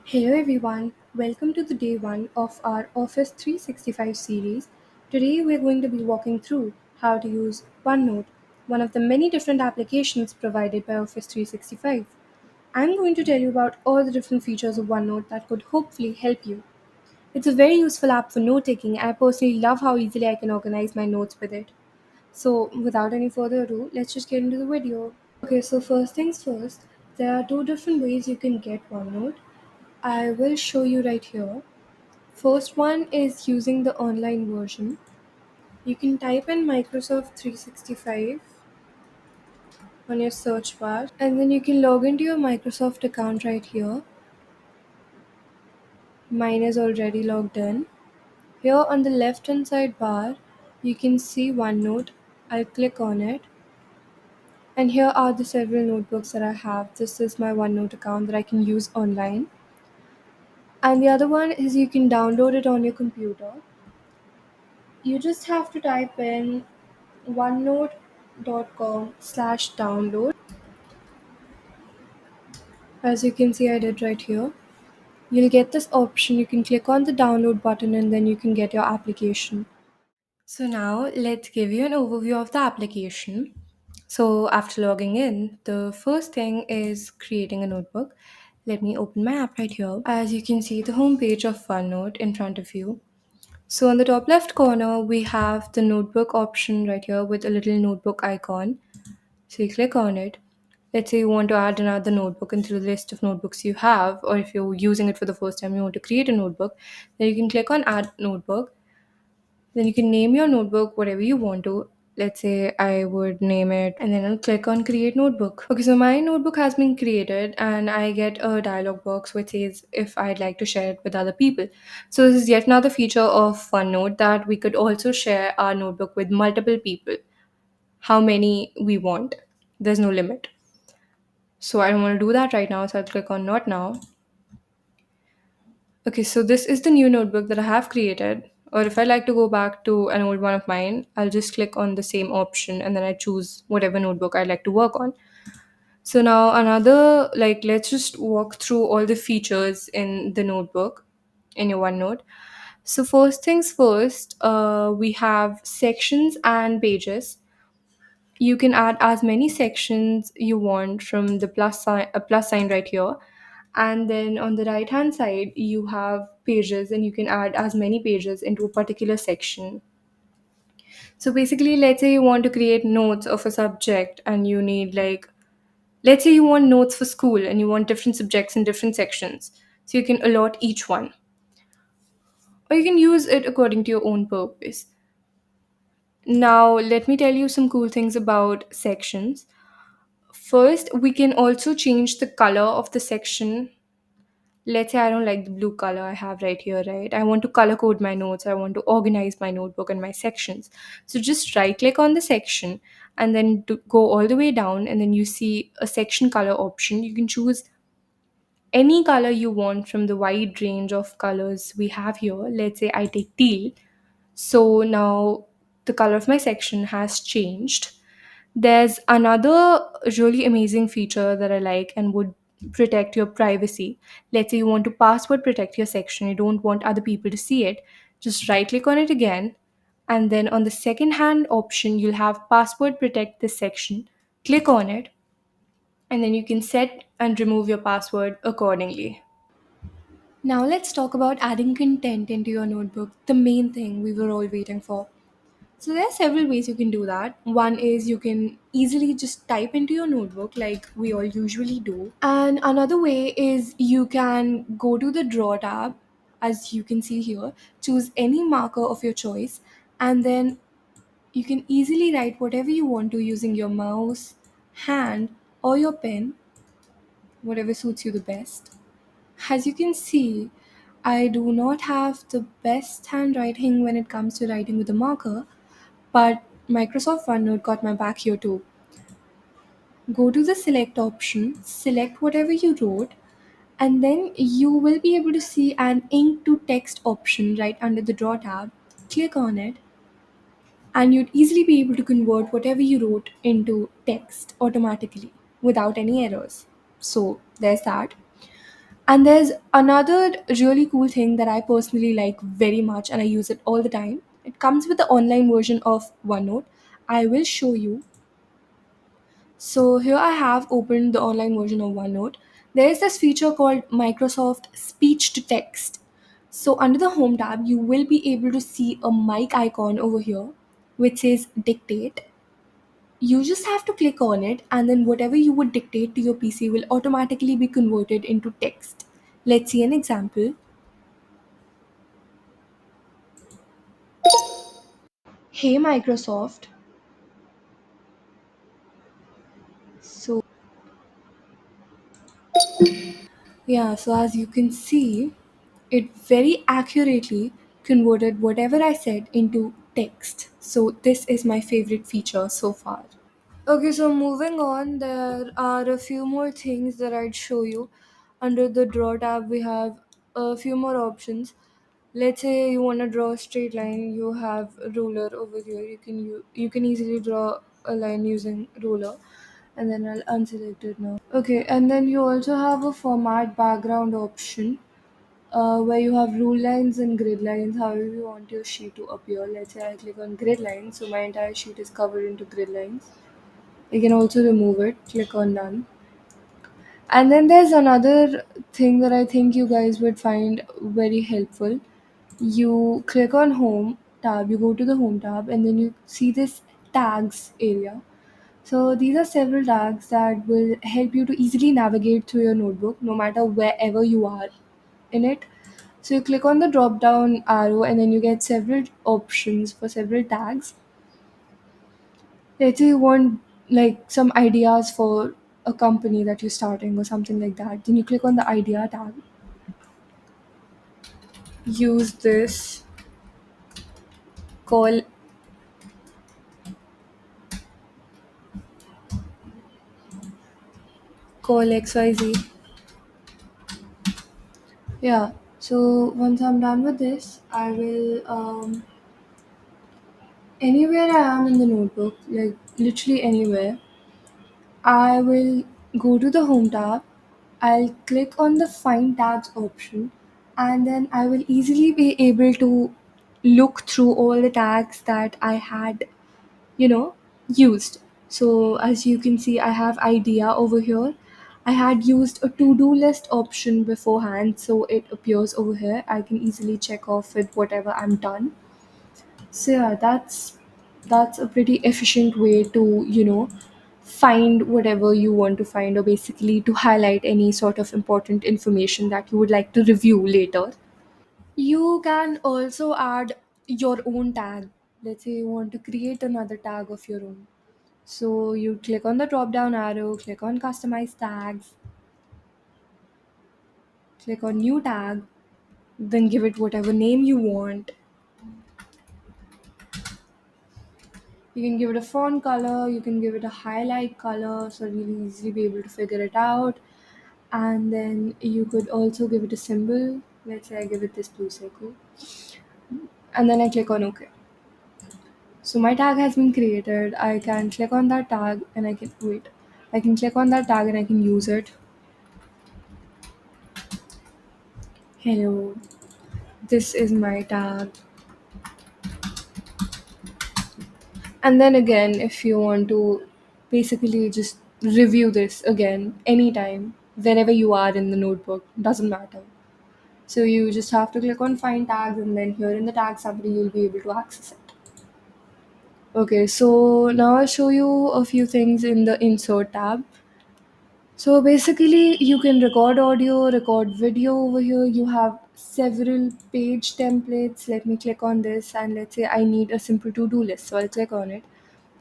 Hello everyone, welcome to the day one of our Office 365 series. Today we're going to be walking through how to use OneNote, one of the many different applications provided by Office 365. I'm going to tell you about all the different features of OneNote that could hopefully help you. It's a very useful app for note taking, and I personally love how easily I can organize my notes with it. So, without any further ado, let's just get into the video. Okay, so first things first, there are two different ways you can get OneNote. I will show you right here. First one is using the online version. You can type in Microsoft 365 on your search bar and then you can log into your Microsoft account right here. Mine is already logged in. Here on the left hand side bar, you can see OneNote. I'll click on it. And here are the several notebooks that I have. This is my OneNote account that I can use online. And the other one is you can download it on your computer. You just have to type in onenote.com/download. As you can see, I did right here. You'll get this option. You can click on the download button and then you can get your application. So now let's give you an overview of the application. So after logging in, the first thing is creating a notebook. Let me open my app right here. As you can see, the home page of OneNote in front of you. So on the top left corner, we have the notebook option right here with a little notebook icon. So you click on it. Let's say you want to add another notebook into the list of notebooks you have, or if you're using it for the first time, you want to create a notebook, then you can click on Add Notebook. Then you can name your notebook whatever you want to. Let's say I would name it, and then I'll click on Create Notebook. Okay, so my notebook has been created, and I get a dialog box which says if I'd like to share it with other people. So, this is yet another feature of OneNote that we could also share our notebook with multiple people, how many we want. There's no limit. So I don't want to do that right now, so I'll click on Not Now. Okay, so this is the new notebook that I have created. Or if I like to go back to an old one of mine, I'll just click on the same option and then I choose whatever notebook I like to work on. So now another, like, let's just walk through all the features in the notebook in your OneNote. So first things first, we have sections and pages. You can add as many sections you want from the plus sign right here, and then on the right hand side you have pages and you can add as many pages into a particular section. So basically, let's say you want to create notes of a subject and you need, like, let's say you want notes for school and you want different subjects in different sections, so you can allot each one, or you can use it according to your own purpose. Now let me tell you some cool things about sections. First, we can also change the color of the section. Let's say I don't like the blue color I have right here, right? I want to color code my notes. I want to organize my notebook and my sections. So just right click on the section and then go all the way down, and then you see a section color option. You can choose any color you want from the wide range of colors we have here. Let's say I take teal. So now the color of my section has changed. There's another really amazing feature that I like and would protect your privacy. Let's say you want to password protect your section, you don't want other people to see it. Just right click on it again, and then on the second hand option, you'll have password protect this section. Click on it, and then you can set and remove your password accordingly. Now, let's talk about adding content into your notebook, the main thing we were all waiting for. So there are several ways you can do that. One is you can easily just type into your notebook like we all usually do. And another way is you can go to the draw tab, as you can see here, choose any marker of your choice, and then you can easily write whatever you want to using your mouse, hand, or your pen, whatever suits you the best. As you can see, I do not have the best handwriting when it comes to writing with a marker, but Microsoft OneNote got my back here too. Go to the select option, select whatever you wrote, and then you will be able to see an ink to text option right under the draw tab. Click on it, and you'd easily be able to convert whatever you wrote into text automatically without any errors. So there's that. And there's another really cool thing that I personally like very much and I use it all the time. It comes with the online version of OneNote. I will show you. So here I have opened the online version of OneNote. There is this feature called Microsoft Speech to Text. So under the home tab, you will be able to see a mic icon over here which says dictate. You just have to click on it, and then whatever you would dictate to your PC will automatically be converted into text. Let's see an example. Hey Microsoft. So yeah, so as you can see, it very accurately converted whatever I said into text. So this is my favorite feature so far. Okay, so moving on, there are a few more things that I'd show you. Under the draw tab, we have a few more options. Let's say you want to draw a straight line, you have a ruler over here. You can easily draw a line using ruler, and then I'll unselect it now. Okay, and then you also have a format background option where you have rule lines and grid lines, however you want your sheet to appear. Let's say I click on grid lines, so my entire sheet is covered into grid lines. You can also remove it, click on none. And then there's another thing that I think you guys would find very helpful. You click on home tab, you go to the home tab, and then you see this tags area. So these are several tags that will help you to easily navigate through your notebook no matter wherever you are in it. So you click on the drop down arrow and then you get several options for several tags. Let's say you want like some ideas for a company that you're starting or something like that. Then you click on the idea tab. Use this call call XYZ. Yeah. So once I'm done with this, I will anywhere I am in the notebook, like literally anywhere, I will go to the home tab. I'll click on the find tags option, and then I will easily be able to look through all the tags that I had, you know, used. So as you can see, I have idea over here. I had used a to-do list option beforehand, so it appears over here. I can easily check off with whatever I'm done. So yeah, that's a pretty efficient way to, find whatever you want to find, or basically to highlight any sort of important information that you would like to review later. You can also add your own tag. Let's say you want to create another tag of your own. So you click on the drop down arrow, click on customize tags, click on new tag, then give it whatever name you want. You can give it a font color, you can give it a highlight color, so you'll easily be able to figure it out. And then you could also give it a symbol. Let's say I give it this blue circle, and then I click on OK. So my tag has been created. I can click on that tag and I can wait. I can click on that tag and I can use it. Hello, this is my tag. And then again, if you want to basically just review this again anytime, wherever you are in the notebook, doesn't matter. So you just have to click on find tags, and then here in the tag summary, you'll be able to access it. Okay, so now I'll show you a few things in the insert tab. So basically, you can record audio, record video over here. You have several page templates. Let me click on this, and let's say I need a simple to do list. So I'll click on it,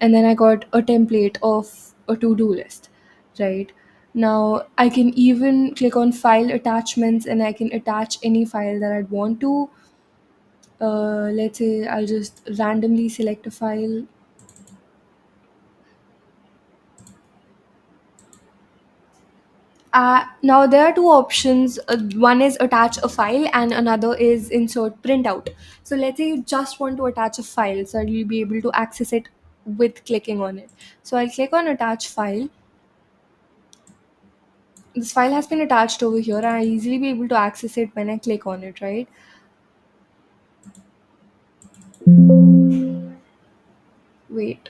and then I got a template of a to do list, right? Now I can even click on file attachments, and I can attach any file that I'd want to. Let's say I'll just randomly select a file. Now there are two options. One is attach a file and another is insert printout. So let's say you just want to attach a file, so you'll be able to access it with clicking on it. So I'll click on attach file, this file has been attached over here, and I easily be able to access it when I click on it, right? Wait.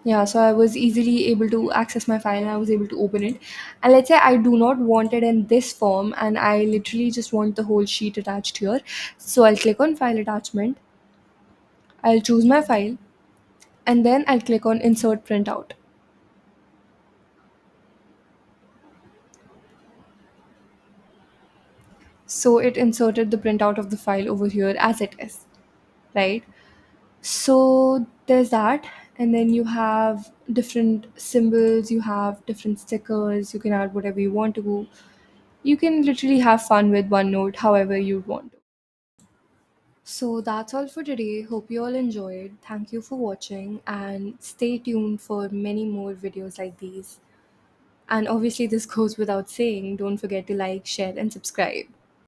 Yeah, so I was easily able to access my file and I was able to open it. And let's say I do not want it in this form and I literally just want the whole sheet attached here. So I'll click on file attachment, I'll choose my file, and then I'll click on insert printout. So it inserted the printout of the file over here as it is, right? So there's that. And then you have different symbols, you have different stickers, you can add whatever you want to. You can literally have fun with OneNote however you want to. So that's all for today. Hope you all enjoyed. Thank you for watching and stay tuned for many more videos like these. And obviously, this goes without saying, don't forget to like, share, and subscribe.